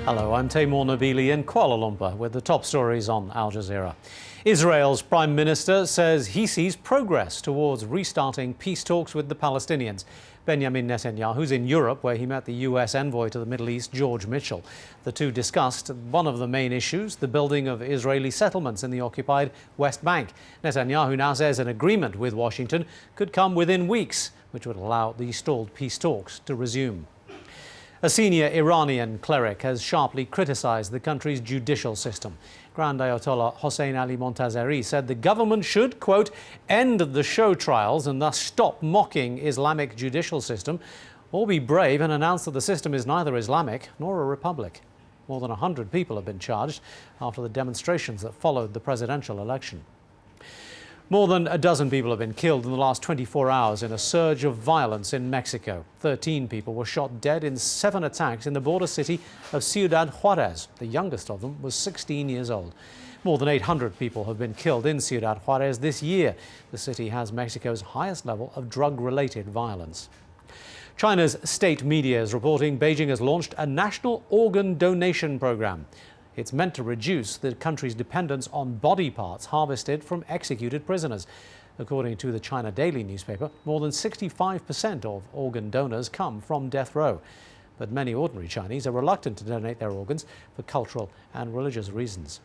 Hello, I'm Taimur Nabili in Kuala Lumpur with the top stories on Al Jazeera. Israel's Prime Minister says he sees progress towards restarting peace talks with the Palestinians. Benjamin Netanyahu's in Europe, where he met the US envoy to the Middle East, George Mitchell. The two discussed one of the main issues, the building of Israeli settlements in the occupied West Bank. Netanyahu now says an agreement with Washington could come within weeks, which would allow the stalled peace talks to resume. A senior Iranian cleric has sharply criticized the country's judicial system. Grand Ayatollah Hossein Ali Montazeri said the government should, quote, end the show trials and thus stop mocking Islamic judicial system, or be brave and announce that the system is neither Islamic nor a republic. More than 100 people have been charged after the demonstrations that followed the presidential election. More than a dozen people have been killed in the last 24 hours in a surge of violence in Mexico. 13 people were shot dead in 7 attacks in the border city of Ciudad Juarez. The youngest of them was 16 years old. More than 800 people have been killed in Ciudad Juarez this year. The city has Mexico's highest level of drug-related violence. China's state media is reporting Beijing has launched a national organ donation program. It's meant to reduce the country's dependence on body parts harvested from executed prisoners. According to the China Daily newspaper, more than 65% of organ donors come from death row. But many ordinary Chinese are reluctant to donate their organs for cultural and religious reasons.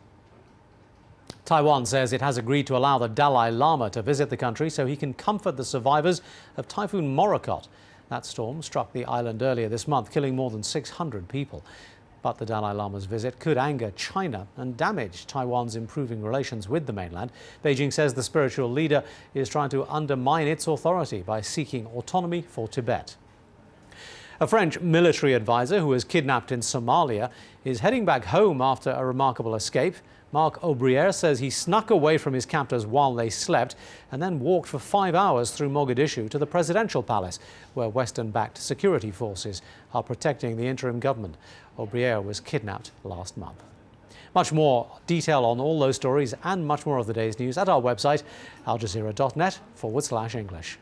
Taiwan says it has agreed to allow the Dalai Lama to visit the country so he can comfort the survivors of Typhoon Morakot. That storm struck the island earlier this month, killing more than 600 people. But the Dalai Lama's visit could anger China and damage Taiwan's improving relations with the mainland. Beijing says the spiritual leader is trying to undermine its authority by seeking autonomy for Tibet. A French military advisor who was kidnapped in Somalia is heading back home after a remarkable escape. Marc Aubrière says he snuck away from his captors while they slept and then walked for 5 hours through Mogadishu to the presidential palace, where Western-backed security forces are protecting the interim government. Aubrière was kidnapped last month. Much more detail on all those stories and much more of the day's news at our website, aljazeera.net/English.